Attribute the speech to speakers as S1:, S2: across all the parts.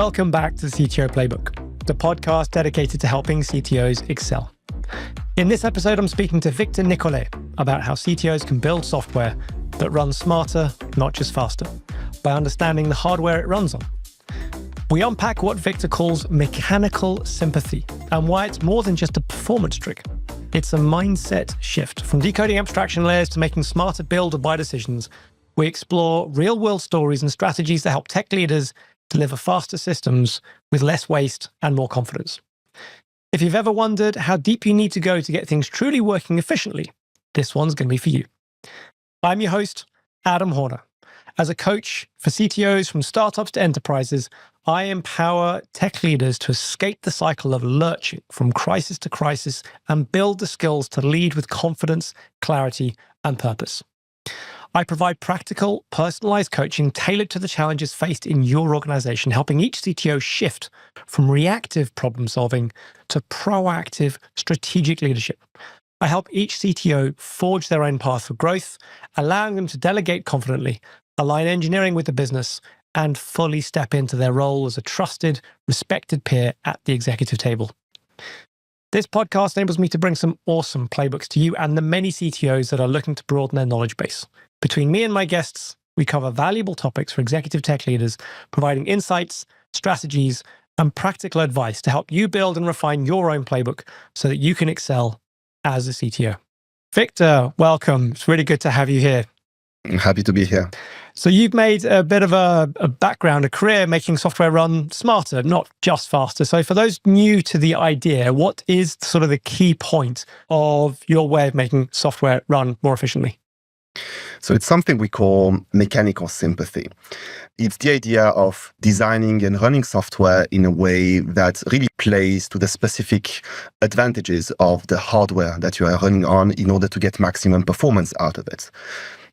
S1: Welcome back to the CTO Playbook, the podcast dedicated to helping CTOs excel. In this episode, I'm speaking to Victor Nicollet about how CTOs can build software that runs smarter, not just faster, by understanding the hardware it runs on. We unpack what Victor calls mechanical sympathy and why it's more than just a performance trick. It's a mindset shift. From decoding abstraction layers to making smarter build or buy decisions, we explore real-world stories and strategies that help tech leaders deliver faster systems with less waste and more confidence. If you've ever wondered how deep you need to go to get things truly working efficiently, this one's going to be for you. I'm your host, Adam Horner. As a coach for CTOs from startups to enterprises, I empower tech leaders to escape the cycle of lurching from crisis to crisis and build the skills to lead with confidence, clarity, and purpose. I provide practical, personalized coaching tailored to the challenges faced in your organization, helping each CTO shift from reactive problem solving to proactive strategic leadership. I help each CTO forge their own path for growth, allowing them to delegate confidently, align engineering with the business, and fully step into their role as a trusted, respected peer at the executive table. This podcast enables me to bring some awesome playbooks to you and the many CTOs that are looking to broaden their knowledge base. Between me and my guests, we cover valuable topics for executive tech leaders, providing insights, strategies, and practical advice to help you build and refine your own playbook so that you can excel as a CTO. Victor, welcome. It's really good to have you here.
S2: I'm happy to be here.
S1: So you've made a bit of a background, a career making software run smarter, not just faster. So for those new to the idea, what is sort of the key point of your way of making software run more efficiently?
S2: So it's something we call mechanical sympathy. It's the idea of designing and running software in a way that really plays to the specific advantages of the hardware that you are running on in order to get maximum performance out of it.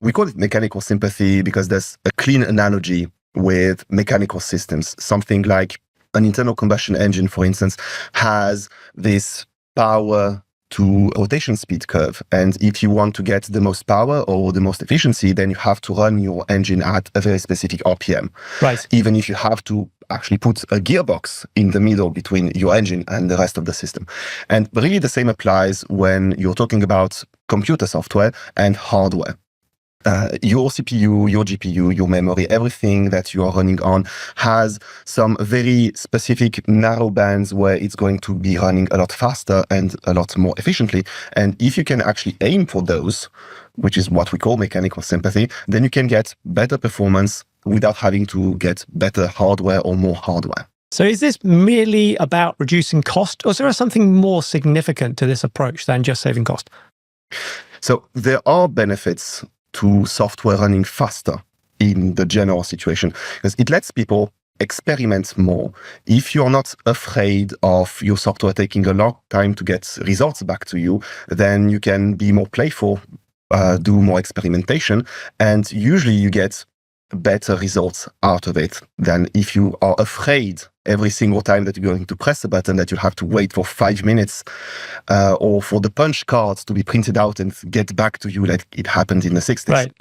S2: We call it mechanical sympathy because there's a clean analogy with mechanical systems. Something like an internal combustion engine, for instance, has this power to rotation speed curve. And if you want to get the most power or the most efficiency, then you have to run your engine at a very specific RPM.
S1: Right.
S2: Even if you have to actually put a gearbox in the middle between your engine and the rest of the system. And really the same applies when you're talking about computer software and hardware. Your CPU, your GPU, your memory, everything that you are running on has some very specific narrow bands where it's going to be running a lot faster and a lot more efficiently. And if you can actually aim for those, which is what we call mechanical sympathy, then you can get better performance without having to get better hardware or more hardware.
S1: So is this merely about reducing cost, or is there something more significant to this approach than just saving cost?
S2: So there are benefits to software running faster in the general situation, because it lets people experiment more. If you're not afraid of your software taking a long time to get results back to you, then you can be more playful, do more experimentation, and usually you get better results out of it than if you are afraid every single time that you're going to press a button that you have to wait for 5 minutes or for the punch cards to be printed out and get back to you like it happened in the 60s.
S1: Right.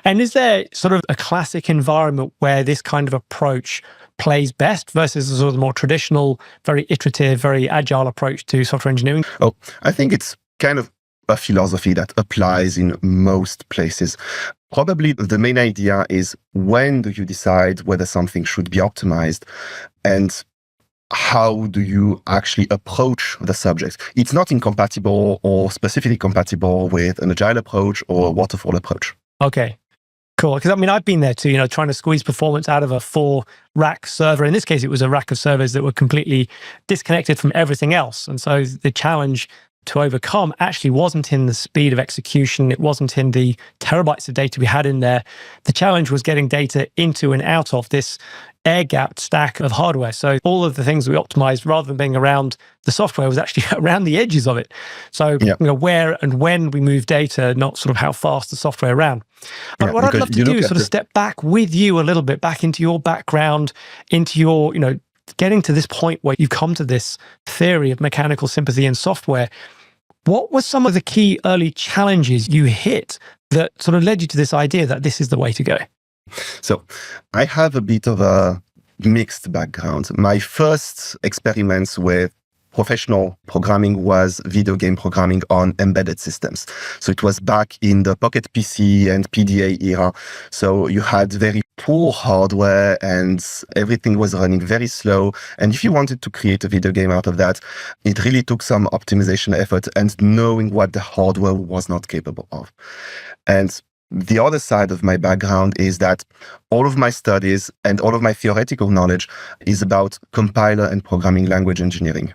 S1: And is there sort of a classic environment where this kind of approach plays best versus a sort of more traditional, very iterative, very agile approach to software engineering?
S2: Oh, I think it's kind of a philosophy that applies in most places. Probably the main idea is, when do you decide whether something should be optimized, and how do you actually approach the subject? It's not incompatible or specifically compatible with an agile approach or a waterfall approach.
S1: Okay, cool. Because I mean, I've been there too, trying to squeeze performance out of a 4-rack server. In this case, it was a rack of servers that were completely disconnected from everything else. And so the challenge to overcome actually wasn't in the speed of execution. It wasn't in the terabytes of data we had in there. The challenge was getting data into and out of this air-gapped stack of hardware. So all of the things we optimized, rather than being around the software, was actually around the edges of it. So where and when we move data, not sort of how fast the software ran. But what I'd love to do is sort of step back with you a little bit, back into your background, into your, getting to this point where you've come to this theory of mechanical sympathy in software. What were some of the key early challenges you hit that sort of led you to this idea that this is the way to go?
S2: So I have a bit of a mixed background. My first experiments with professional programming was video game programming on embedded systems. So it was back in the Pocket PC and PDA era. So you had very poor hardware and everything was running very slow. And if you wanted to create a video game out of that, it really took some optimization effort and knowing what the hardware was not capable of. And the other side of my background is that all of my studies and all of my theoretical knowledge is about compiler and programming language engineering.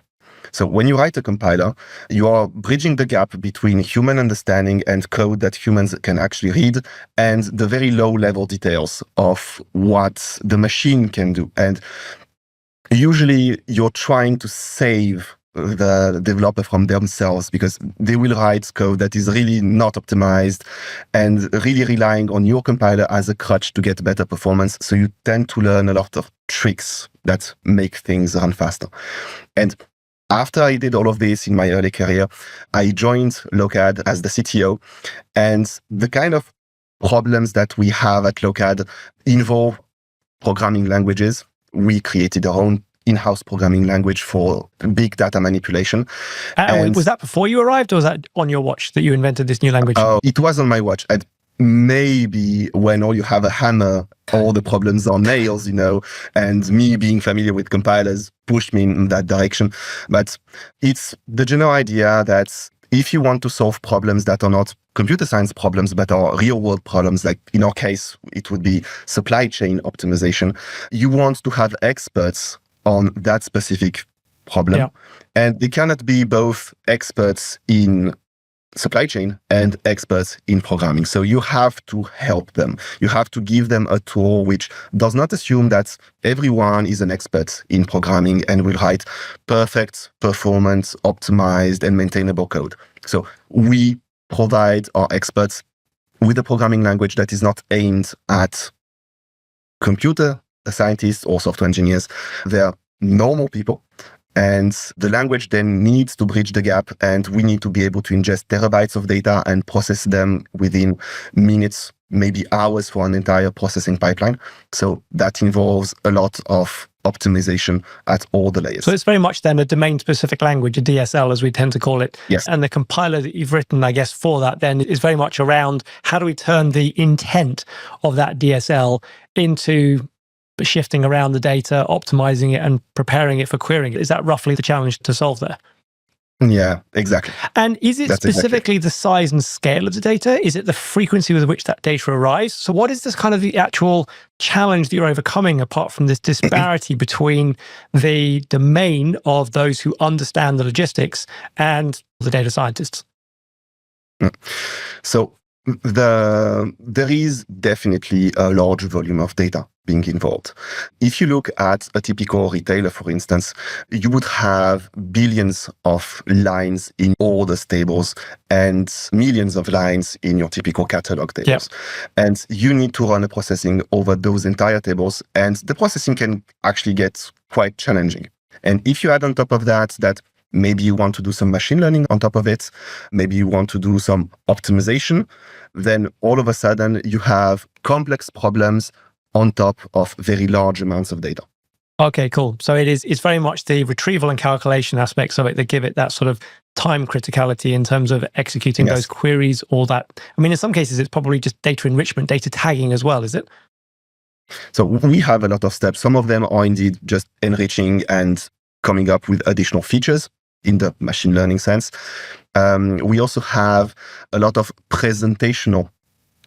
S2: So when you write a compiler, you are bridging the gap between human understanding and code that humans can actually read and the very low level details of what the machine can do. And usually you're trying to save the developer from themselves because they will write code that is really not optimized and really relying on your compiler as a crutch to get better performance. So you tend to learn a lot of tricks that make things run faster. And after I did all of this in my early career, I joined Lokad as the CTO. And the kind of problems that we have at Lokad involve programming languages. We created our own in-house programming language for big data manipulation.
S1: And was that before you arrived or was that on your watch that you invented this new language?
S2: It was on my watch. And maybe when all you have a hammer, all the problems are nails, and me being familiar with compilers pushed me in that direction. But it's the general idea that if you want to solve problems that are not computer science problems, but are real world problems, like in our case, it would be supply chain optimization, you want to have experts on that specific problem. Yeah. And they cannot be both experts in supply chain and experts in programming. So you have to help them. You have to give them a tool which does not assume that everyone is an expert in programming and will write perfect, performance, optimized, and maintainable code. So we provide our experts with a programming language that is not aimed at computer scientists or software engineers. They're normal people. And the language then needs to bridge the gap, and we need to be able to ingest terabytes of data and process them within minutes, maybe hours for an entire processing pipeline. So that involves a lot of optimization at all the layers.
S1: So it's very much then a domain-specific language, a DSL as we tend to call it.
S2: Yes.
S1: And the compiler that you've written, I guess, for that then is very much around how do we turn the intent of that DSL into shifting around the data, optimizing it and preparing it for querying it. Is that roughly the challenge to solve there?
S2: Yeah, exactly.
S1: And is it specifically the size and scale of the data? Is it the frequency with which that data arrives? So what is this kind of the actual challenge that you're overcoming apart from this disparity between the domain of those who understand the logistics and the data scientists?
S2: So there is definitely a large volume of data being involved. If you look at a typical retailer, for instance, you would have billions of lines in orders tables and millions of lines in your typical catalog tables. Yep. And you need to run a processing over those entire tables, and the processing can actually get quite challenging. And if you add on top of that maybe you want to do some machine learning on top of it, maybe you want to do some optimization, then all of a sudden you have complex problems on top of very large amounts of data.
S1: Okay, cool. So it's very much the retrieval and calculation aspects of it that give it that sort of time criticality in terms of executing those queries, all that. I mean, in some cases, it's probably just data enrichment, data tagging as well, is it?
S2: So we have a lot of steps. Some of them are indeed just enriching and coming up with additional features in the machine learning sense. We also have a lot of presentational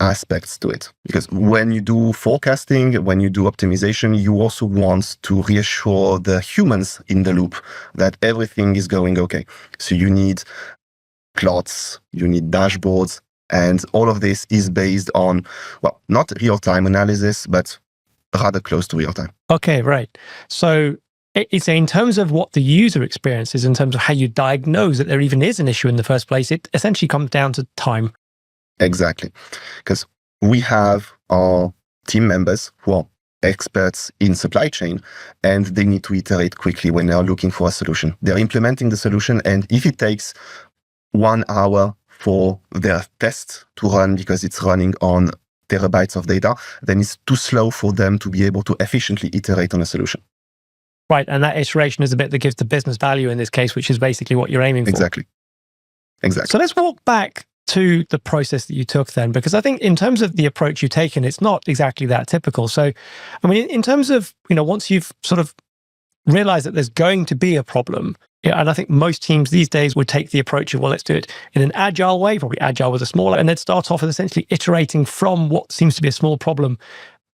S2: aspects to it, because when you do forecasting, when you do optimization, you also want to reassure the humans in the loop that everything is going okay. So you need plots, you need dashboards, and all of this is based on, well, not real-time analysis, but rather close to real-time.
S1: Okay, right. So it's in terms of what the user experiences, in terms of how you diagnose that there even is an issue in the first place, it essentially comes down to time.
S2: Exactly. Because we have our team members who are experts in supply chain, and they need to iterate quickly when they are looking for a solution. They're implementing the solution, and if it takes 1 hour for their test to run because it's running on terabytes of data, then it's too slow for them to be able to efficiently iterate on a solution.
S1: Right. And that iteration is the bit that gives the business value in this case, which is basically what you're aiming for.
S2: Exactly.
S1: So let's walk back to the process that you took then, because I think in terms of the approach you've taken, it's not exactly that typical. So, I mean, in terms of, once you've sort of realized that there's going to be a problem, and I think most teams these days would take the approach of, well, let's do it in an agile way, probably agile with a smaller, and then start off with essentially iterating from what seems to be a small problem.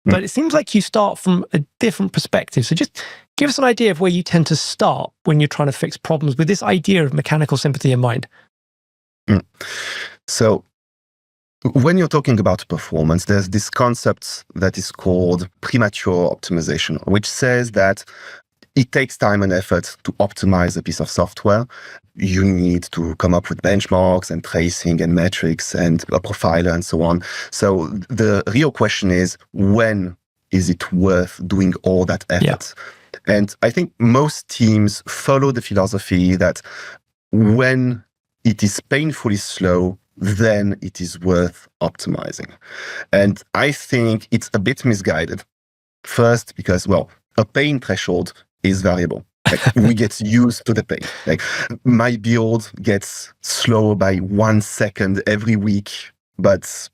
S1: But it seems like you start from a different perspective. So just give us an idea of where you tend to start when you're trying to fix problems with this idea of mechanical sympathy in mind.
S2: So when you're talking about performance, there's this concept that is called premature optimization, which says that it takes time and effort to optimize a piece of software. You need to come up with benchmarks and tracing and metrics and a profiler and so on. So the real question is, when is it worth doing all that effort? Yeah. And I think most teams follow the philosophy that when it is painfully slow, then it is worth optimizing. And I think it's a bit misguided. First, because, well, a pain threshold is variable. Like, we get used to the pain. Like, my build gets slower by 1 second every week, but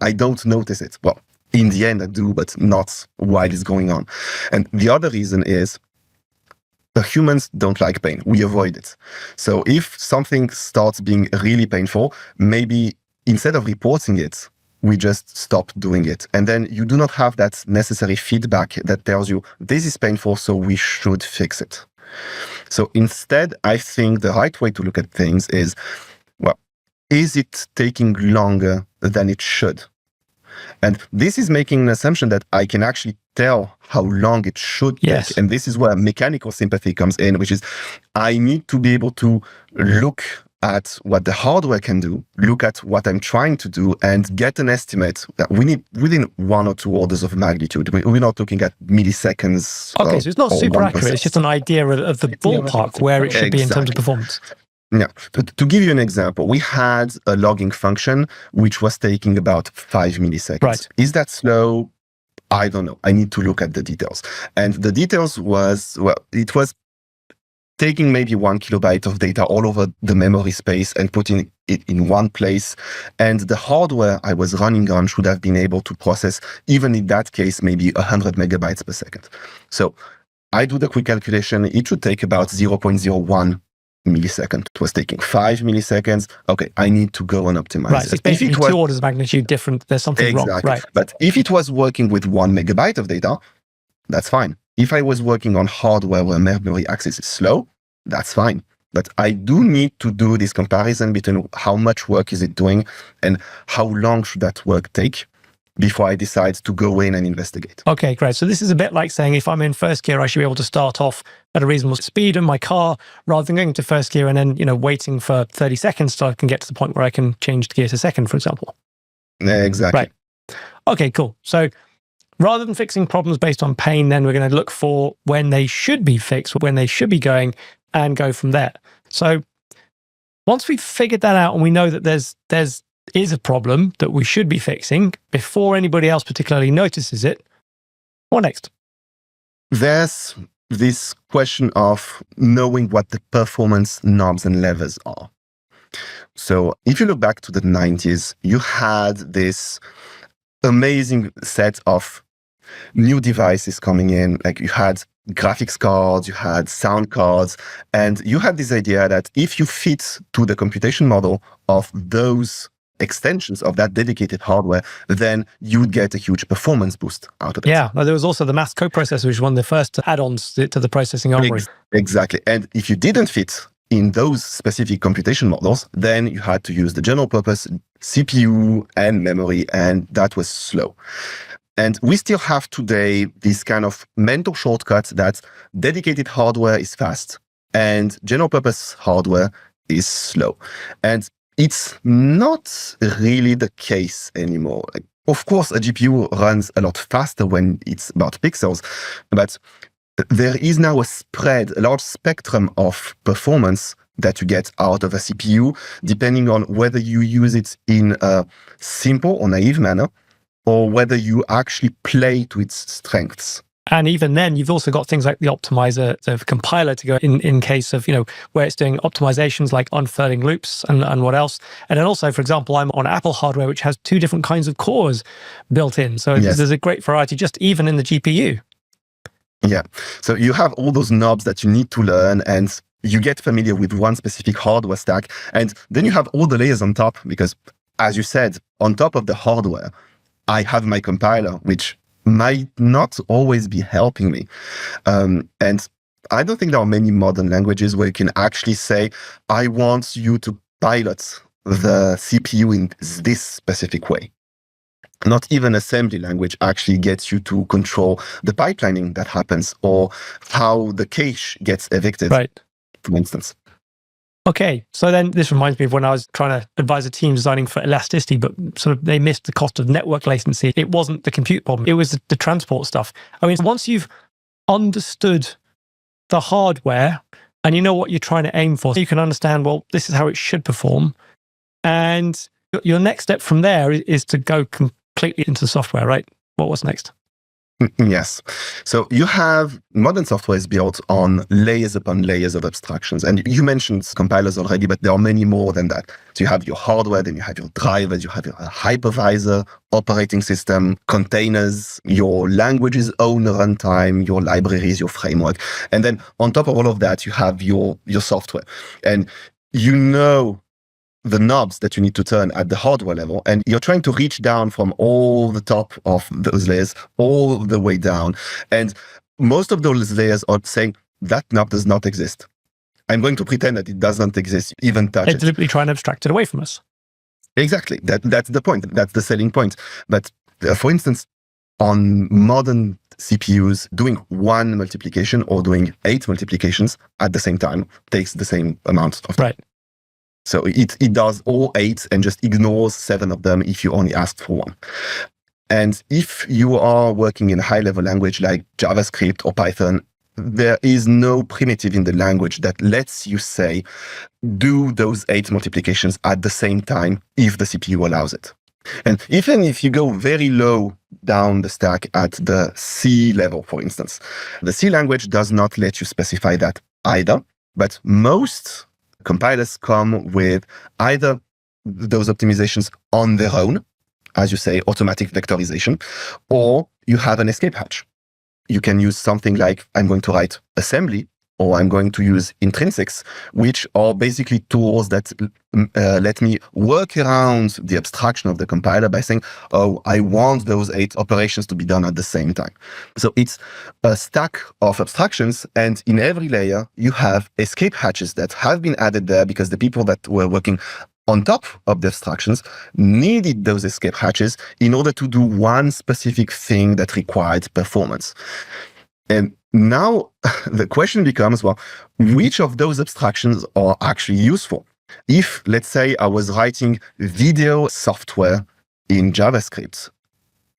S2: I don't notice it. Well, in the end I do, but not while it's going on. And the other reason is the humans don't like pain. We avoid it. So if something starts being really painful, maybe instead of reporting it, we just stop doing it. And then you do not have that necessary feedback that tells you this is painful, so we should fix it. So instead, I think the right way to look at things is, well, is it taking longer than it should? And this is making an assumption that I can actually tell how long it should take. And this is where mechanical sympathy comes in, which is I need to be able to look at what the hardware can do, look at what I'm trying to do, and get an estimate that we need within 1 or 2 orders of magnitude. We're not looking at milliseconds.
S1: Okay, so it's not super accurate. It's just an idea of the ballpark where it should be in terms of performance.
S2: Yeah. To give you an example, we had a logging function which was taking about 5 milliseconds.
S1: Right.
S2: Is that slow? I don't know. I need to look at the details. And the details was, well, it was taking maybe 1 kilobyte of data all over the memory space and putting it in one place. And the hardware I was running on should have been able to process, even in that case, maybe 100 megabytes per second. So I do the quick calculation. It should take about 0.01 millisecond. It was taking 5 milliseconds. Okay, I need to go and optimize
S1: it. So it's basically 2 orders of magnitude different. There's something wrong. Right.
S2: But if it was working with 1 megabyte of data, that's fine. If I was working on hardware where memory access is slow, that's fine. But I do need to do this comparison between how much work is it doing and how long should that work take before I decide to go in and investigate.
S1: Okay, great. So this is a bit like saying if I'm in first gear, I should be able to start off at a reasonable speed in my car rather than going to first gear and then, waiting for 30 seconds so I can get to the point where I can change gear to second, for example.
S2: Exactly.
S1: Right. Okay, cool. So rather than fixing problems based on pain, then we're going to look for when they should be fixed, when they should be going, and go from there. So once we've figured that out and we know that there's a problem that we should be fixing before anybody else particularly notices it, what next?
S2: There's this question of knowing what the performance knobs and levers are. So if you look back to the 90s, you had this amazing set of new devices coming in. Like you had graphics cards, you had sound cards, and you had this idea that if you fit to the computation model of those extensions of that dedicated hardware, then you'd get a huge performance boost out of it.
S1: Yeah, well, there was also the mass coprocessor, which was one of the first add-ons to the processing armory.
S2: Exactly. And if you didn't fit in those specific computation models, then you had to use the general purpose CPU and memory, and that was slow. And we still have today this kind of mental shortcut that dedicated hardware is fast and general purpose hardware is slow. And it's not really the case anymore. Like, of course, a GPU runs a lot faster when it's about pixels, but there is now a large spectrum of performance that you get out of a CPU, depending on whether you use it in a simple or naive manner,
S1: Right.
S2: or whether you actually play to its strengths.
S1: And even then, you've also got things like the optimizer, the compiler to go in case of, where it's doing optimizations like unfurling loops and what else. And then also, for example, I'm on Apple hardware, which has 2 different kinds of cores built in. So
S2: Yes.
S1: there's a great variety just even in the GPU.
S2: Yeah. So you have all those knobs that you need to learn, and you get familiar with one specific hardware stack. And then you have all the layers on top, because as you said, on top of the hardware, I have my compiler, which might not always be helping me. And I don't think there are many modern languages where you can actually say, I want you to pilot the CPU in this specific way. Not even assembly language actually gets you to control the pipelining that happens or how the cache gets evicted,
S1: Right.
S2: for instance.
S1: Okay, so then this reminds me of when I was trying to advise a team designing for elasticity, but sort of they missed the cost of network latency. It wasn't the compute problem, it was the transport stuff. I mean, once you've understood the hardware and you know what you're trying to aim for, you can understand, well, this is how it should perform. And your next step from there is to go completely into the software, right? What's next?
S2: Yes. So you have modern software is built on layers upon layers of abstractions. And you mentioned compilers already, but there are many more than that. So you have your hardware, then you have your drivers, you have your hypervisor, operating system, containers, your language's own runtime, your libraries, your framework. And then on top of all of that, you have your software. And you know the knobs that you need to turn at the hardware level, and you're trying to reach down from all the top of those layers all the way down. And most of those layers are saying that knob does not exist. I'm going to pretend that it doesn't exist, even touch
S1: They're
S2: it.
S1: deliberately trying to abstract it away from us.
S2: Exactly. That's the point. That's the selling point. But for instance, on modern CPUs, doing 1 multiplication or doing 8 multiplications at the same time takes the same amount of time.
S1: Right.
S2: So it does all 8 and just ignores 7 of them if you only asked for 1. And if you are working in a high-level language like JavaScript or Python, there is no primitive in the language that lets you say, do those 8 multiplications at the same time if the CPU allows it. And even if you go very low down the stack at the C level, for instance, the C language does not let you specify that either, but most compilers come with either those optimizations on their own, as you say, automatic vectorization, or you have an escape hatch. You can use something like, I'm going to write assembly, or I'm going to use intrinsics, which are basically tools that let me work around the abstraction of the compiler by saying, oh, I want those 8 operations to be done at the same time. So it's a stack of abstractions, and in every layer, you have escape hatches that have been added there because the people that were working on top of the abstractions needed those escape hatches in order to do one specific thing that required performance. And now the question becomes, well, which of those abstractions are actually useful? If, let's say, I was writing video software in JavaScript,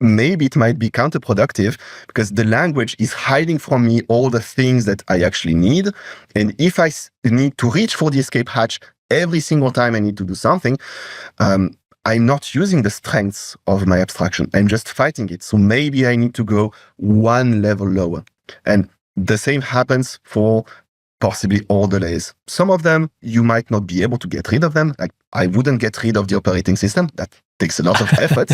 S2: maybe it might be counterproductive because the language is hiding from me all the things that I actually need. And if I need to reach for the escape hatch every single time I need to do something, I'm not using the strengths of my abstraction. I'm just fighting it. So maybe I need to go one level lower. And the same happens for possibly all the layers. Some of them, you might not be able to get rid of them. Like I wouldn't get rid of the operating system. That takes a lot of effort.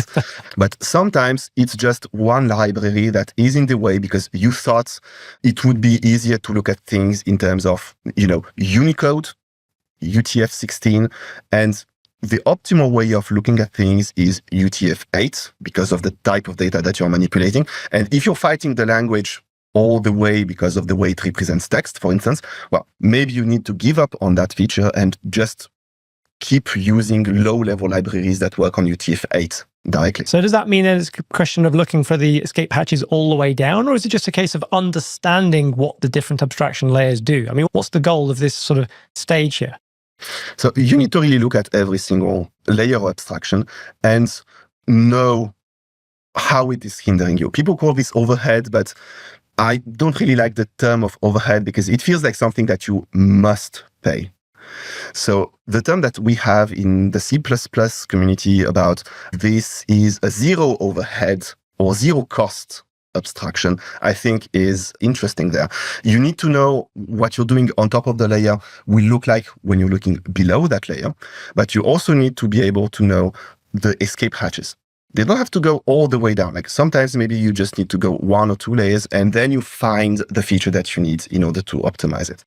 S2: But sometimes it's just one library that is in the way because you thought it would be easier to look at things in terms of, Unicode, UTF-16, and the optimal way of looking at things is UTF-8 because of the type of data that you're manipulating. And if you're fighting the language all the way because of the way it represents text, for instance, well, maybe you need to give up on that feature and just keep using low-level libraries that work on UTF-8 directly.
S1: So does that mean that it's a question of looking for the escape hatches all the way down, or is it just a case of understanding what the different abstraction layers do? I mean, what's the goal of this sort of stage here?
S2: So you need to really look at every single layer of abstraction and know how it is hindering you. People call this overhead, but I don't really like the term of overhead because it feels like something that you must pay. So the term that we have in the C++ community about this is a zero overhead or zero cost abstraction, I think is interesting there. You need to know what you're doing on top of the layer will look like when you're looking below that layer, but you also need to be able to know the escape hatches. They don't have to go all the way down. Like sometimes maybe you just need to go 1 or 2 layers and then you find the feature that you need in order to optimize it.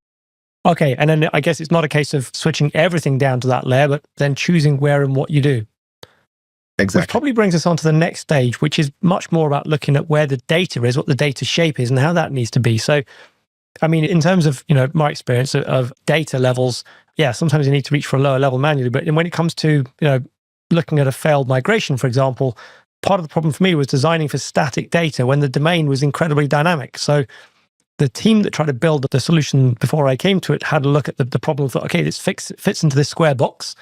S1: Okay, and then I guess it's not a case of switching everything down to that layer, but then choosing where and what you do.
S2: Exactly.
S1: Which probably brings us on to the next stage, which is much more about looking at where the data is, what the data shape is, and how that needs to be. So, I mean, in terms of, my experience of data levels, yeah, sometimes you need to reach for a lower level manually. But when it comes to, looking at a failed migration, for example, part of the problem for me was designing for static data when the domain was incredibly dynamic. So the team that tried to build the solution before I came to it had a look at the problem, thought, okay, this fits into this square box.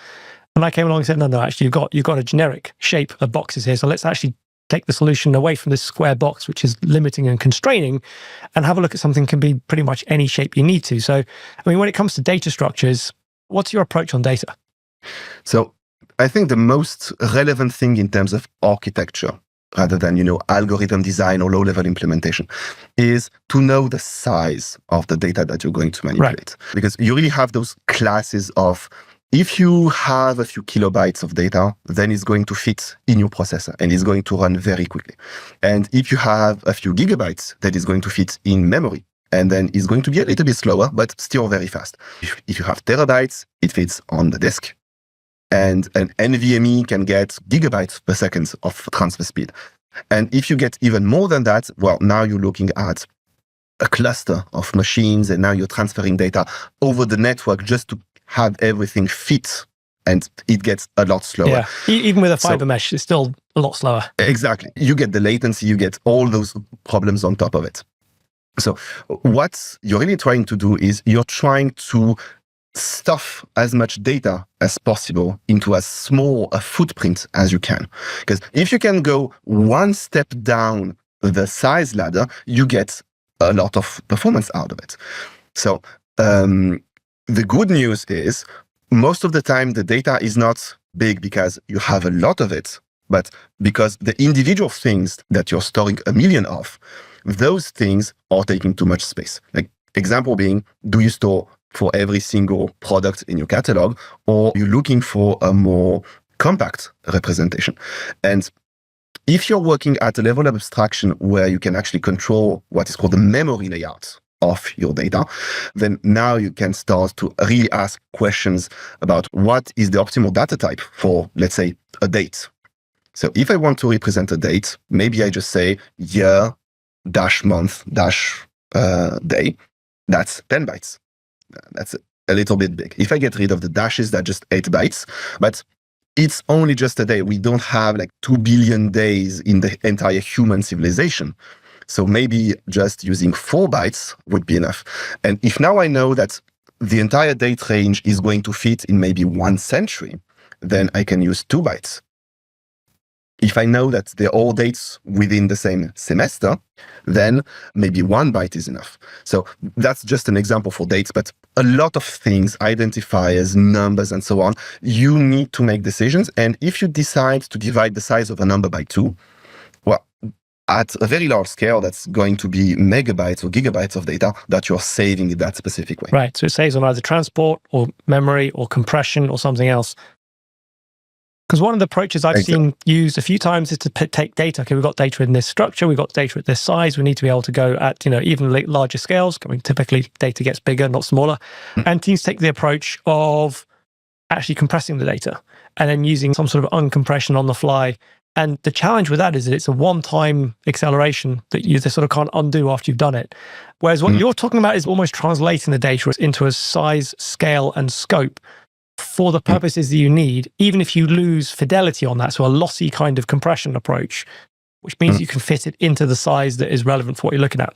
S1: And I came along and said, no, actually, you've got a generic shape of boxes here. So let's actually take the solution away from this square box, which is limiting and constraining, and have a look at something that can be pretty much any shape you need to. So, I mean, when it comes to data structures, what's your approach on data?
S2: So I think the most relevant thing in terms of architecture, rather than, algorithm design or low-level implementation, is to know the size of the data that you're going to manipulate. Right. Because you really have those classes of, if you have a few kilobytes of data, then it's going to fit in your processor and it's going to run very quickly. And if you have a few gigabytes, that is going to fit in memory. And then it's going to be a little bit slower, but still very fast. If you have terabytes, it fits on the disk. And an NVMe can get gigabytes per second of transfer speed. And if you get even more than that, well, now you're looking at a cluster of machines, and now you're transferring data over the network just to have everything fit, and it gets a lot slower.
S1: Yeah, even with a fiber mesh, it's still a lot slower.
S2: Exactly. You get the latency, you get all those problems on top of it. So what you're really trying to do is you're trying to stuff as much data as possible into as small a footprint as you can. Because if you can go one step down the size ladder, you get a lot of performance out of it. So the good news is most of the time the data is not big because you have a lot of it, but because the individual things that you're storing a million of, those things are taking too much space. Like example being, do you store for every single product in your catalog, or you're looking for a more compact representation? And if you're working at a level of abstraction where you can actually control what is called the memory layout of your data, then now you can start to really ask questions about what is the optimal data type for, let's say, a date. So if I want to represent a date, maybe I just say year dash month dash day. That's 10 bytes. That's a little bit big. If I get rid of the dashes, that's just 8 bytes. But it's only just a day. We don't have like 2 billion days in the entire human civilization. So maybe just using 4 bytes would be enough. And if now I know that the entire date range is going to fit in maybe 1 century, then I can use 2 bytes. If I know that they're all dates within the same semester, then maybe 1 byte is enough. So that's just an example for dates, but a lot of things, identifiers, numbers, and so on, you need to make decisions. And if you decide to divide the size of a number by 2, well, at a very large scale, that's going to be megabytes or gigabytes of data that you're saving in that specific way.
S1: Right. So it saves on either transport or memory or compression or something else. Because one of the approaches I've seen used a few times is to take data. Okay, we've got data in this structure, we've got data at this size. We need to be able to go at even larger scales. I mean, typically data gets bigger, not smaller. And teams take the approach of actually compressing the data and then using some sort of uncompression on the fly. And the challenge with that is that it's a one-time acceleration that you sort of can't undo after you've done it. Whereas what you're talking about is almost translating the data into a size, scale, and scope for the purposes that you need, even if you lose fidelity on that. So a lossy kind of compression approach, which means you can fit it into the size that is relevant for what you're looking at.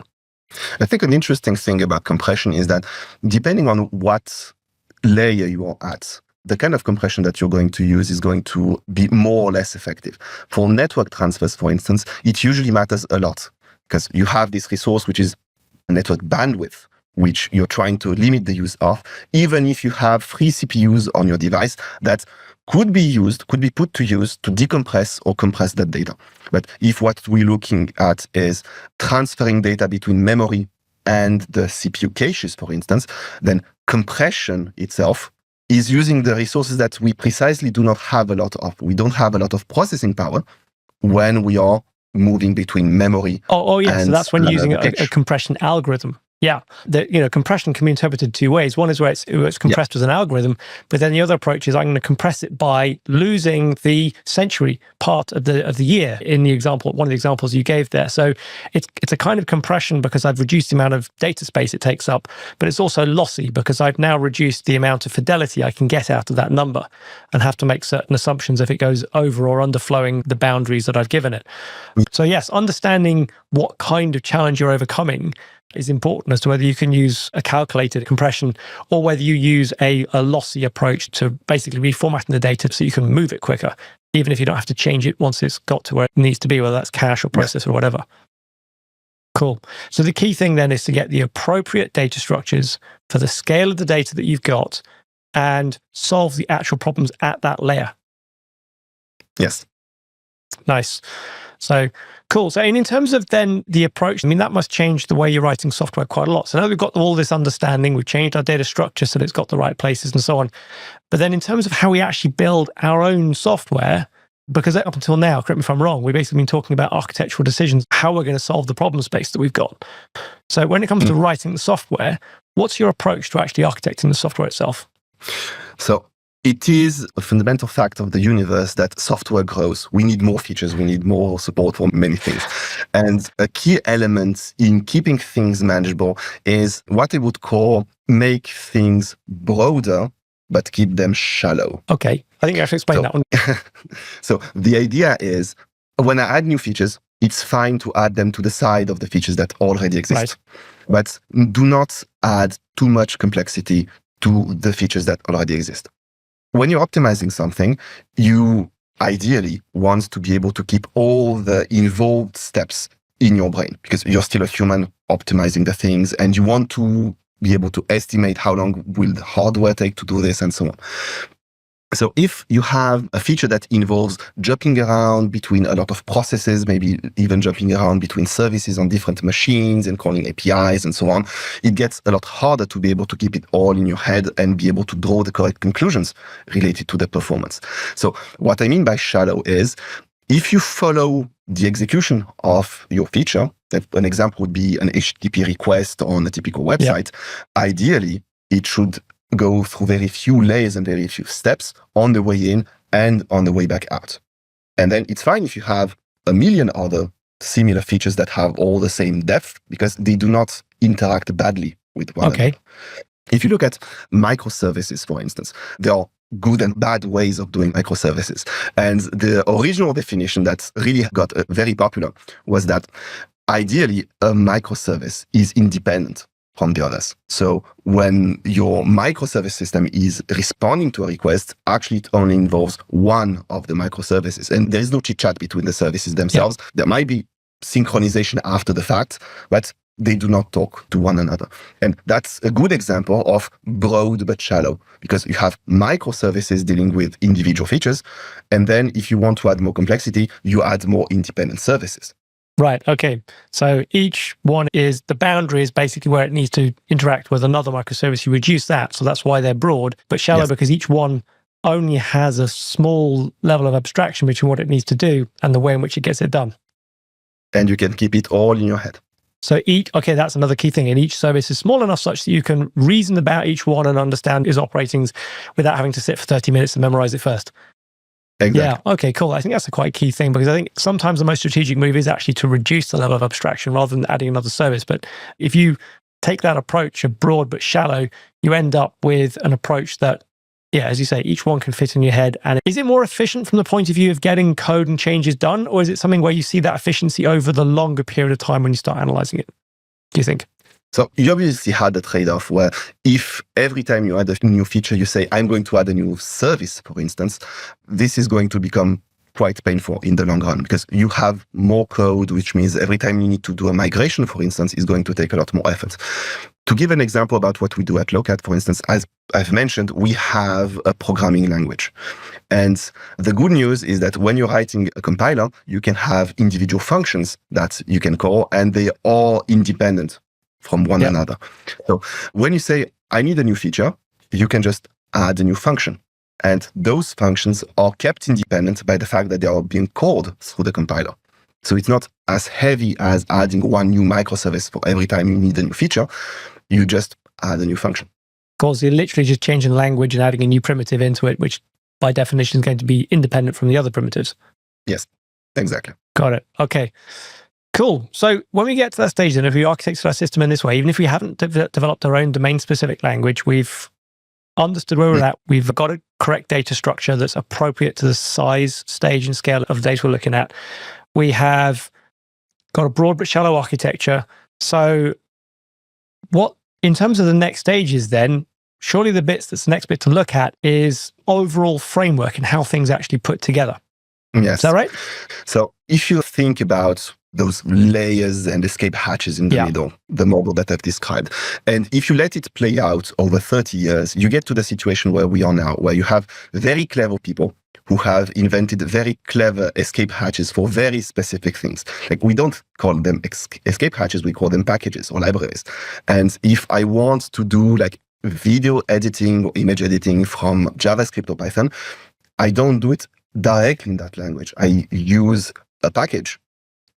S2: I think an interesting thing about compression is that depending on what layer you are at, the kind of compression that you're going to use is going to be more or less effective. For network transfers, for instance, it usually matters a lot because you have this resource, which is network bandwidth, which you're trying to limit the use of, even if you have 3 CPUs on your device that could be put to use to decompress or compress that data. But if what we're looking at is transferring data between memory and the CPU caches, for instance, then compression itself is using the resources that we precisely do not have a lot of. We don't have a lot of processing power when we are moving between memory.
S1: Oh yeah.
S2: And
S1: so that's when you're using a compression algorithm. Yeah. Compression can be interpreted 2 ways. One is where it's compressed with an algorithm, but then the other approach is I'm going to compress it by losing the century part of the year in the example, one of the examples you gave there. So it's a kind of compression because I've reduced the amount of data space it takes up, but it's also lossy because I've now reduced the amount of fidelity I can get out of that number and have to make certain assumptions if it goes over or underflowing the boundaries that I've given it. So yes, understanding what kind of challenge you're overcoming is important as to whether you can use a calculated compression or whether you use a lossy approach to basically reformatting the data so you can move it quicker, even if you don't have to change it once it's got to where it needs to be, whether that's cache or process or whatever. Cool. So the key thing then is to get the appropriate data structures for the scale of the data that you've got and solve the actual problems at that layer.
S2: Yes.
S1: Nice. So cool. So in terms of then the approach, I mean, that must change the way you're writing software quite a lot. So now we've got all this understanding, we've changed our data structure so that it's got the right places and so on. But then in terms of how we actually build our own software, because up until now, correct me if I'm wrong, we've basically been talking about architectural decisions, how we're going to solve the problem space that we've got. So when it comes to writing the software, what's your approach to actually architecting the software itself?
S2: So it is a fundamental fact of the universe that software grows. We need more features. We need more support for many things. And a key element in keeping things manageable is what I would call make things broader, but keep them shallow.
S1: Okay. I think you have to explain that one.
S2: So the idea is when I add new features, it's fine to add them to the side of the features that already exist. Right. But do not add too much complexity to the features that already exist. When you're optimizing something, you ideally want to be able to keep all the involved steps in your brain because you're still a human optimizing the things and you want to be able to estimate how long will the hardware take to do this and so on. So if you have a feature that involves jumping around between a lot of processes, maybe even jumping around between services on different machines and calling APIs and so on, it gets a lot harder to be able to keep it all in your head and be able to draw the correct conclusions related to the performance. So what I mean by shallow is if you follow the execution of your feature, that an example would be an HTTP request on a typical website, ideally it should go through very few layers and very few steps on the way in and on the way back out. And then it's fine if you have a million other similar features that have all the same depth because they do not interact badly with one another. If you look at microservices, for instance, there are good and bad ways of doing microservices. And the original definition that really got very popular was that ideally a microservice is independent from the others. So when your microservice system is responding to a request, actually it only involves one of the microservices. And there is no chit-chat between the services themselves. There might be synchronization after the fact, but they do not talk to one another. And that's a good example of broad but shallow, because you have microservices dealing with individual features. And then if you want to add more complexity, you add more independent services.
S1: Right. Okay. So each one is the boundary is basically where it needs to interact with another microservice. You reduce that. So that's why they're broad, but shallow because each one only has a small level of abstraction between what it needs to do and the way in which it gets it done.
S2: And you can keep it all in your head.
S1: So that's another key thing. And each service is small enough such that you can reason about each one and understand its operatings without having to sit for 30 minutes and memorize it first.
S2: Exactly.
S1: Yeah. Okay, cool. I think that's a quite key thing because I think sometimes the most strategic move is actually to reduce the level of abstraction rather than adding another service. But if you take that approach of broad but shallow, you end up with an approach that, as you say, each one can fit in your head. And is it more efficient from the point of view of getting code and changes done? Or is it something where you see that efficiency over the longer period of time when you start analyzing it? Do you think?
S2: So you obviously had the trade-off where if every time you add a new feature, you say, I'm going to add a new service, for instance, this is going to become quite painful in the long run because you have more code, which means every time you need to do a migration, for instance, is going to take a lot more effort. To give an example about what we do at Lokad, for instance, as I've mentioned, we have a programming language. And the good news is that when you're writing a compiler, you can have individual functions that you can call, and they are independent from one another. So when you say, I need a new feature, you can just add a new function. And those functions are kept independent by the fact that they are being called through the compiler. So it's not as heavy as adding one new microservice for every time you need a new feature. You just add a new function.
S1: Of course, you're literally just changing language and adding a new primitive into it, which by definition is going to be independent from the other primitives.
S2: Yes, exactly.
S1: Got it. Okay, cool. So when we get to that stage, then, if we architect our system in this way, even if we haven't developed our own domain-specific language, we've understood where we're at. We've got a correct data structure that's appropriate to the size, stage, and scale of the data we're looking at. We have got a broad but shallow architecture. So what, in terms of the next stages then, surely that's the next bit to look at is overall framework and how things actually put together.
S2: Yes.
S1: Is that right?
S2: So if you think about those layers and escape hatches in the middle, the model that I've described, and if you let it play out over 30 years, you get to the situation where we are now, where you have very clever people who have invented very clever escape hatches for very specific things. Like, we don't call them escape hatches, we call them packages or libraries. And if I want to do like video editing or image editing from JavaScript or Python, I don't do it directly in that language. I use a package.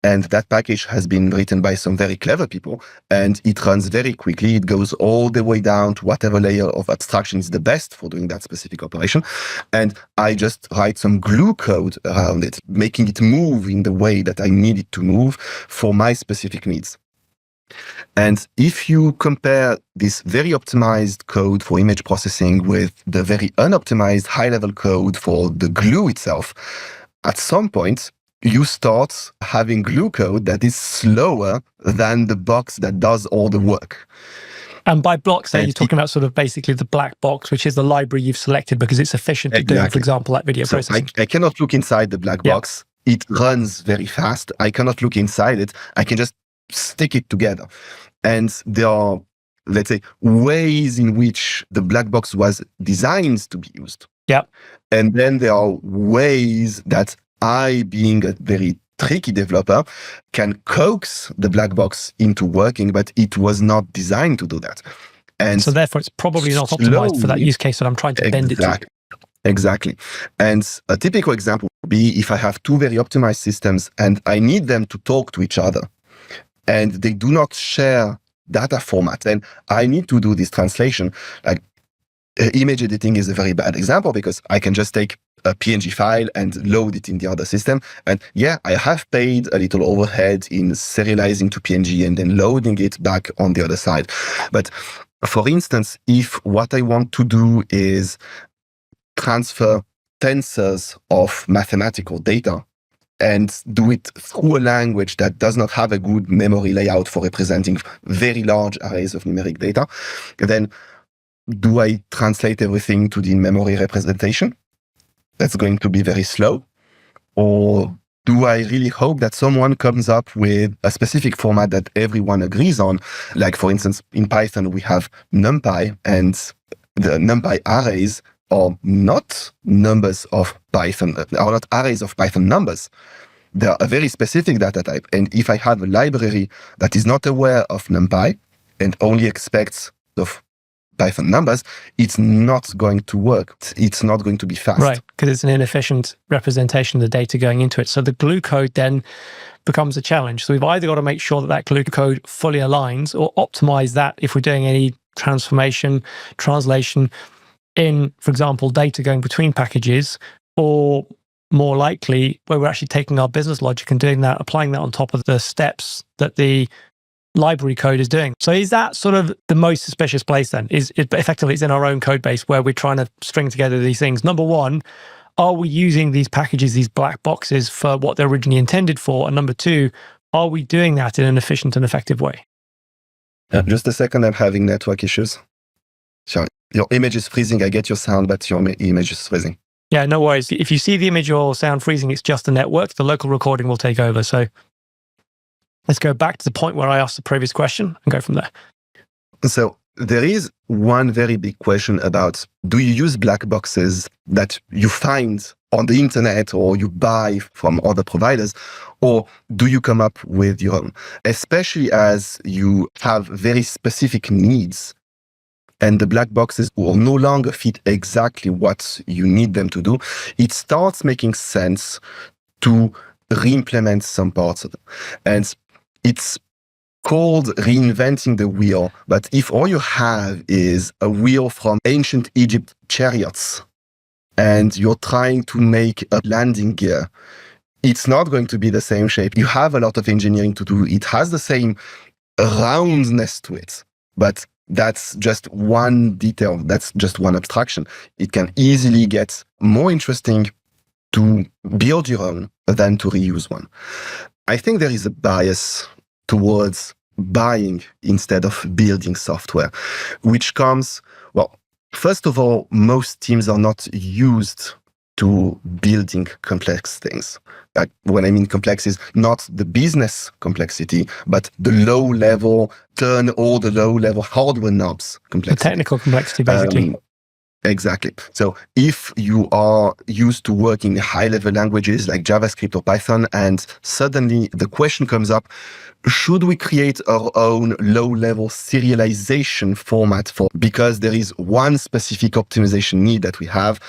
S2: And that package has been written by some very clever people, and it runs very quickly. It goes all the way down to whatever layer of abstraction is the best for doing that specific operation. And I just write some glue code around it, making it move in the way that I need it to move for my specific needs. And if you compare this very optimized code for image processing with the very unoptimized high-level code for the glue itself, at some point, you start having glue code that is slower than the box that does all the work.
S1: And by blocks, you're talking about sort of basically the black box, which is the library you've selected because it's efficient to do, for example, like video processing.
S2: I cannot look inside the black box. It runs very fast. I cannot look inside it. I can just stick it together. And there are, let's say, ways in which the black box was designed to be used.
S1: Yeah.
S2: And then there are ways that I, being a very tricky developer, can coax the black box into working, but it was not designed to do that. And
S1: so therefore, it's probably not optimized for that use case that I'm trying to bend it to.
S2: Exactly. And a typical example would be if I have two very optimized systems and I need them to talk to each other and they do not share data format, and I need to do this translation. Like, image editing is a very bad example because I can just take a PNG file and load it in the other system. And yeah, I have paid a little overhead in serializing to PNG and then loading it back on the other side. But for instance, if what I want to do is transfer tensors of mathematical data and do it through a language that does not have a good memory layout for representing very large arrays of numeric data, then do I translate everything to the in-memory representation? That's going to be very slow. Or do I really hope that someone comes up with a specific format that everyone agrees on? Like, for instance, in Python, we have NumPy, and the NumPy arrays are not numbers of Python, are not arrays of Python numbers. They're a very specific data type. And if I have a library that is not aware of NumPy and only expects of Python numbers, it's not going to work. It's not going to be fast.
S1: Right, because it's an inefficient representation of the data going into it. So the glue code then becomes a challenge. So we've either got to make sure that that glue code fully aligns or optimize that if we're doing any transformation, translation in, for example, data going between packages, or more likely where we're actually taking our business logic and doing that, applying that on top of the steps that the library code is doing. So is that sort of the most suspicious place then? Is it effectively it's in our own code base where we're trying to string together these things? Number one, are we using these packages, these black boxes, for what they're originally intended for? And number two, are we doing that in an efficient and effective way?
S2: Just a second, I'm having network issues. So your image is freezing. I get your sound, but your image is freezing.
S1: Yeah, no worries. If you see the image or sound freezing, it's just the network. The local recording will take over. So let's go back to the point where I asked the previous question and go from there.
S2: So there is one very big question about, do you use black boxes that you find on the internet or you buy from other providers, or do you come up with your own? Especially as you have very specific needs and the black boxes will no longer fit exactly what you need them to do, it starts making sense to re-implement some parts of them. And it's called reinventing the wheel. But if all you have is a wheel from ancient Egypt chariots and you're trying to make a landing gear, it's not going to be the same shape. You have a lot of engineering to do. It has the same roundness to it, but that's just one detail. That's just one abstraction. It can easily get more interesting to build your own than to reuse one. I think there is a bias towards buying instead of building software, which comes, well, first of all, most teams are not used to building complex things. When I mean complex is not the business complexity, but the low-level, turn all the low-level hardware knobs complexity.
S1: The technical complexity, basically.
S2: Exactly. So if you are used to working in high-level languages like JavaScript or Python, and suddenly the question comes up, should we create our own low-level serialization format because there is one specific optimization need that we have?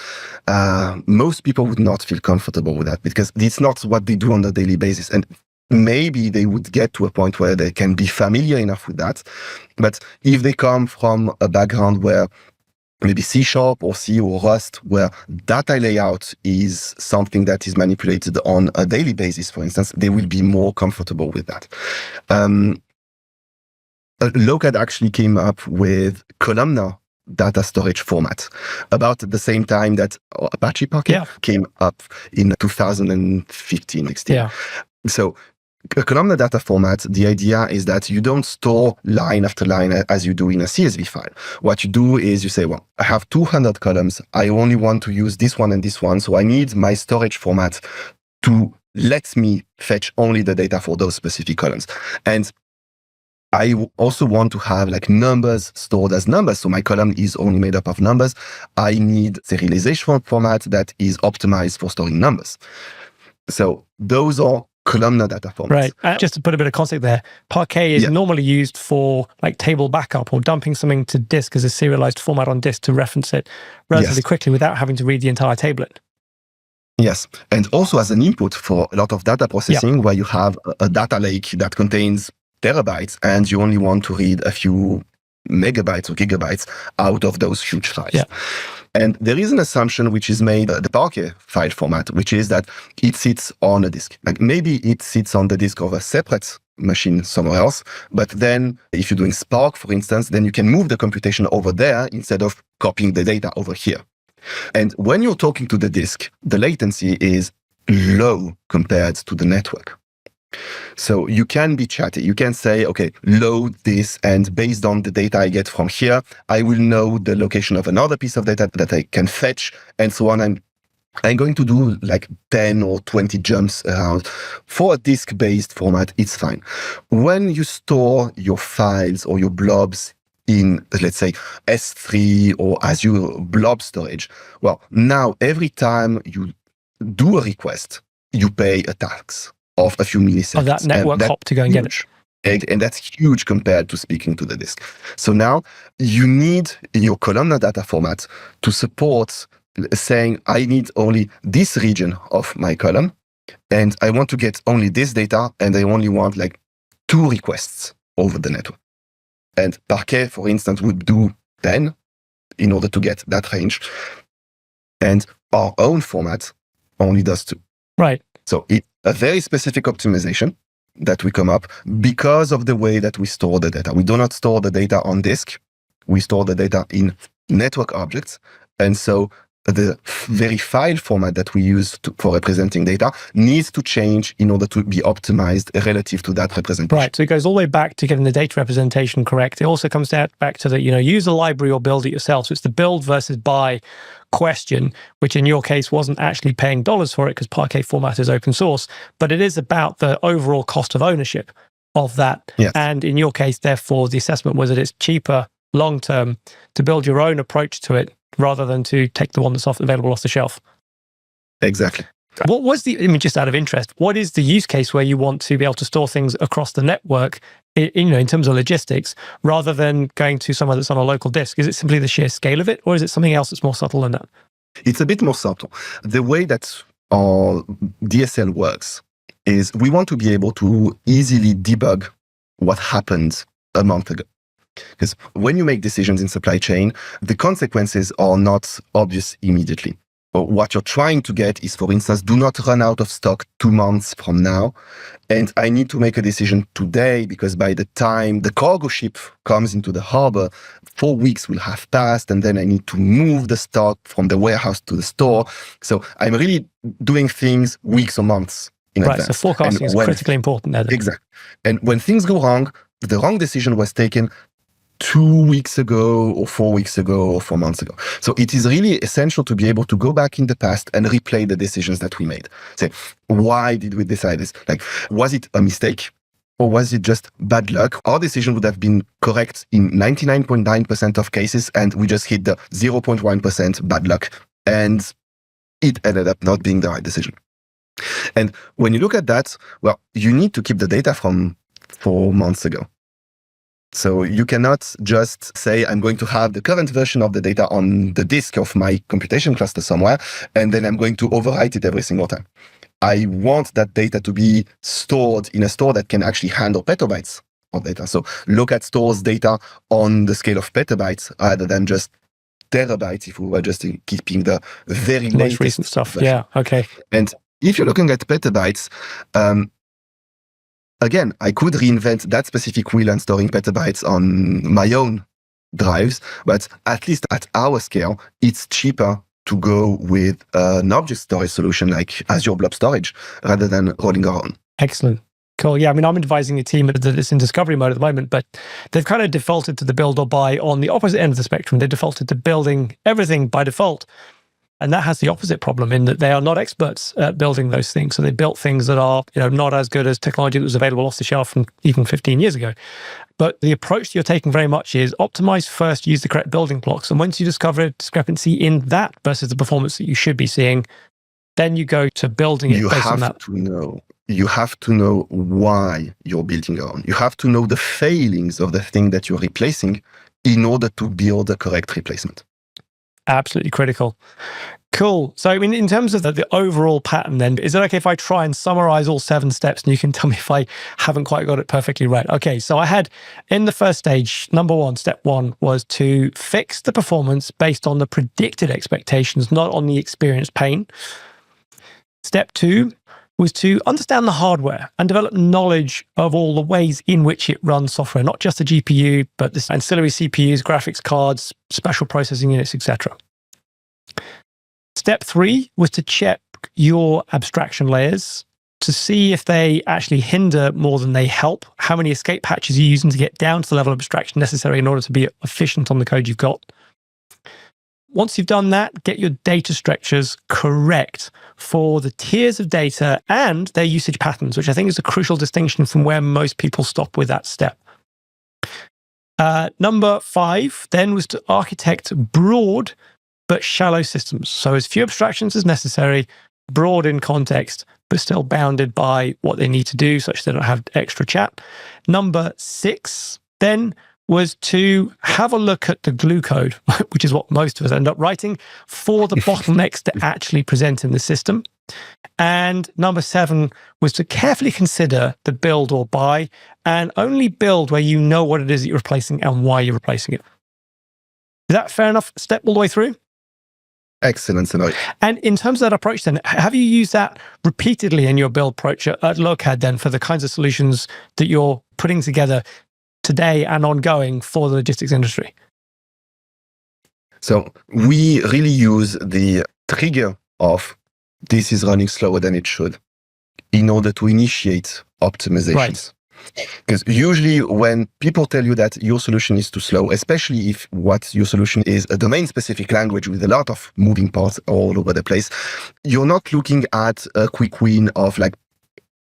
S2: Most people would not feel comfortable with that because it's not what they do on a daily basis. And maybe they would get to a point where they can be familiar enough with that. But if they come from a background where maybe C# or C or Rust, where data layout is something that is manipulated on a daily basis, for instance, they will be more comfortable with that. Lokad actually came up with columnar data storage format about the same time that Apache Parquet came up in 2015, 16.
S1: Yeah.
S2: So a columnar data format, the idea is that you don't store line after line as you do in a CSV file. What you do is you say, well, I have 200 columns. I only want to use this one and this one. So I need my storage format to let me fetch only the data for those specific columns. And I also want to have like numbers stored as numbers. So my column is only made up of numbers. I need serialization format that is optimized for storing numbers. So those are columnar data formats.
S1: Right. Just to put a bit of context there, Parquet is normally used for like table backup or dumping something to disk as a serialized format on disk to reference it relatively quickly without having to read the entire tablet.
S2: Yes. And also as an input for a lot of data processing where you have a data lake that contains terabytes and you only want to read a few megabytes or gigabytes out of those huge files. Yeah. And there is an assumption which is made, the Parquet file format, which is that it sits on a disk. Like maybe it sits on the disk of a separate machine somewhere else, but then if you're doing Spark, for instance, then you can move the computation over there instead of copying the data over here. And when you're talking to the disk, the latency is low compared to the network. So you can be chatty. You can say, okay, load this, and based on the data I get from here, I will know the location of another piece of data that I can fetch, and so on. I'm going to do like 10 or 20 jumps around. For a disk-based format, it's fine. When you store your files or your blobs in, let's say, S3 or Azure blob storage, well, now every time you do a request, you pay a tax of a few milliseconds.
S1: Of that network hop to go and get it.
S2: And that's huge compared to speaking to the disk. So now you need your columnar data format to support saying, I need only this region of my column, and I want to get only this data, and I only want like 2 requests over the network. And Parquet, for instance, would do 10 in order to get that range. And our own format only does 2.
S1: Right.
S2: So it's a very specific optimization that we come up because of the way that we store the data. We do not store the data on disk. We store the data in network objects. And so the very file format that we use for representing data needs to change in order to be optimized relative to that representation.
S1: Right. So it goes all the way back to getting the data representation correct. It also comes back to the, use a library or build it yourself. So it's the build versus buy question, which in your case wasn't actually paying dollars for it because Parquet format is open source, but it is about the overall cost of ownership of that.
S2: Yes.
S1: And in your case, therefore, the assessment was that it's cheaper long-term to build your own approach to it rather than to take the one that's available off the shelf.
S2: Exactly.
S1: What was just out of interest, what is the use case where you want to be able to store things across the network, in terms of logistics, rather than going to somewhere that's on a local disk? Is it simply the sheer scale of it, or is it something else that's more subtle than that?
S2: It's a bit more subtle. The way that our DSL works is we want to be able to easily debug what happened a month ago. Because when you make decisions in supply chain, the consequences are not obvious immediately. What you're trying to get is, for instance, do not run out of stock 2 months from now. And I need to make a decision today because by the time the cargo ship comes into the harbor, 4 weeks will have passed. And then I need to move the stock from the warehouse to the store. So I'm really doing things weeks or months in advance.
S1: Right, so forecasting is critically important there.
S2: Exactly. And when things go wrong, the wrong decision was taken 2 weeks ago or 4 weeks ago or 4 months ago. So it is really essential to be able to go back in the past and replay the decisions that we made. Say, why did we decide this? Like, was it a mistake or was it just bad luck? Our decision would have been correct in 99.9% of cases, and we just hit the 0.1% bad luck, and it ended up not being the right decision. And when you look at that, well, you need to keep the data from 4 months ago. So you cannot just say, I'm going to have the current version of the data on the disk of my computation cluster somewhere, and then I'm going to overwrite it every single time. I want that data to be stored in a store that can actually handle petabytes of data. So Lokad stores data on the scale of petabytes rather than just terabytes if we were just keeping the very
S1: most recent stuff. Version. Yeah, okay.
S2: And if you're looking at petabytes, again, I could reinvent that specific wheel and storing petabytes on my own drives, but at least at our scale, it's cheaper to go with an object storage solution like Azure Blob Storage rather than rolling our own.
S1: Excellent. Cool. Yeah, I mean, I'm advising a team that's in discovery mode at the moment, but they've kind of defaulted to the build or buy on the opposite end of the spectrum. They defaulted to building everything by default. And that has the opposite problem in that they are not experts at building those things. So they built things that are, not as good as technology that was available off the shelf from even 15 years ago. But the approach that you're taking very much is optimize first, use the correct building blocks. And once you discover a discrepancy in that versus the performance that you should be seeing, then you go to building it based on that.
S2: You have to know why you're building your own. You have to know the failings of the thing that you're replacing in order to build the correct replacement.
S1: Absolutely critical. Cool. So, I mean, in terms of the overall pattern then, is it okay if I try and summarize all 7 steps and you can tell me if I haven't quite got it perfectly right? Okay, so I had in the first stage, step 1 was to fix the performance based on the predicted expectations, not on the experienced pain. Step 2 was to understand the hardware and develop knowledge of all the ways in which it runs software, not just the GPU, but the ancillary CPUs, graphics cards, special processing units, etc. Step 3 was to check your abstraction layers to see if they actually hinder more than they help, how many escape hatches you're using to get down to the level of abstraction necessary in order to be efficient on the code you've got. Once you've done that, get your data structures correct for the tiers of data and their usage patterns, which I think is a crucial distinction from where most people stop with that step. Number 5 then was to architect broad but shallow systems. So as few abstractions as necessary, broad in context, but still bounded by what they need to do, such that they don't have extra chat. Number 6 then was to have a look at the glue code, which is what most of us end up writing, for the bottlenecks that actually present in the system. And number 7 was to carefully consider the build or buy, and only build where you know what it is that you're replacing and why you're replacing it. Is that fair enough step all the way through?
S2: Excellent, Sanoy.
S1: And in terms of that approach then, have you used that repeatedly in your build approach at Lokad then for the kinds of solutions that you're putting together today and ongoing for the logistics industry?
S2: So we really use the trigger of this is running slower than it should in order to initiate optimizations. Right. Because usually when people tell you that your solution is too slow, especially if what your solution is a domain-specific language with a lot of moving parts all over the place, you're not looking at a quick win of like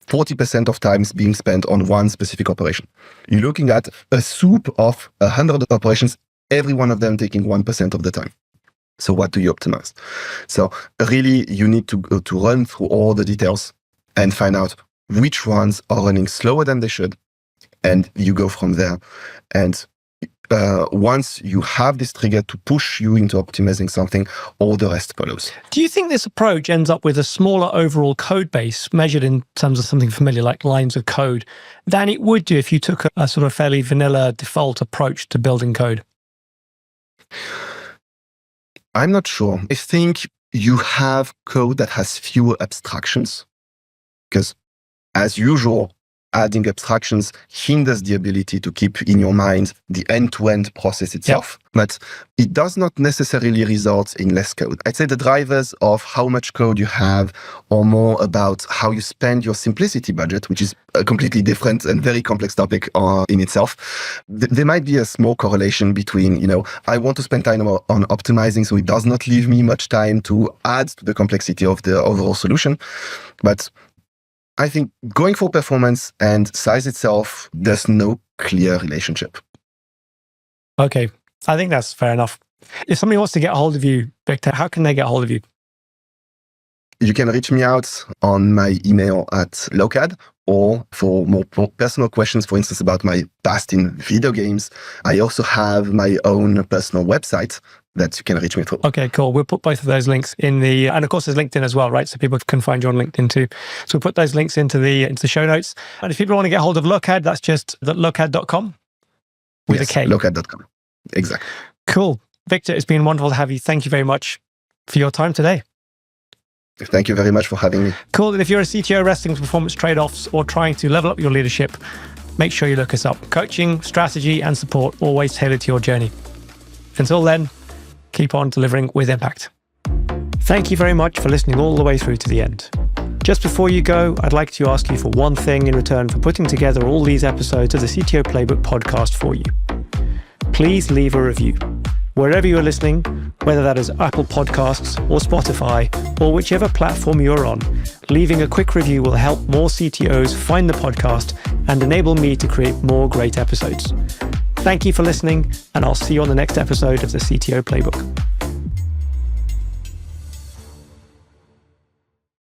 S2: 40% of time is being spent on one specific operation. You're looking at a soup of 100 operations, every one of them taking 1% of the time. So what do you optimize? So really, you need to run through all the details and find out which ones are running slower than they should. And you go from there. And once you have this trigger to push you into optimizing something, all the rest follows.
S1: Do you think this approach ends up with a smaller overall code base measured in terms of something familiar like lines of code than it would do if you took a sort of fairly vanilla default approach to building code?
S2: I'm not sure. I think you have code that has fewer abstractions because, as usual, adding abstractions hinders the ability to keep in your mind the end-to-end process itself. Yep. But it does not necessarily result in less code. I'd say the drivers of how much code you have are more about how you spend your simplicity budget, which is a completely different and very complex topic in itself. There might be a small correlation between, I want to spend time on optimizing so it does not leave me much time to add to the complexity of the overall solution. But I think going for performance and size itself, there's no clear relationship.
S1: Okay, I think that's fair enough. If somebody wants to get a hold of you, Victor, how can they get a hold of you?
S2: You can reach me out on my email at Lokad, or for more personal questions, for instance, about my past in video games, I also have my own personal website that you can reach me through. Okay, cool. We'll put both of those links in and of course there's LinkedIn as well, right? So people can find you on LinkedIn too. So we'll put those links into the show notes. And if people want to get hold of Lokad, that's just lokad.com with a K. Lokad.com. Exactly. Cool. Victor, it's been wonderful to have you. Thank you very much for your time today. Thank you very much for having me. Cool. And if you're a CTO wrestling with performance trade-offs or trying to level up your leadership, make sure you look us up. Coaching, strategy, and support always tailored to your journey. Until then, keep on delivering with impact. Thank you very much for listening all the way through to the end. Just before you go, I'd like to ask you for one thing in return for putting together all these episodes of the CTO Playbook podcast for you. Please leave a review. Wherever you're listening, whether that is Apple Podcasts or Spotify or whichever platform you're on, leaving a quick review will help more CTOs find the podcast and enable me to create more great episodes. Thank you for listening, and I'll see you on the next episode of the CTO Playbook.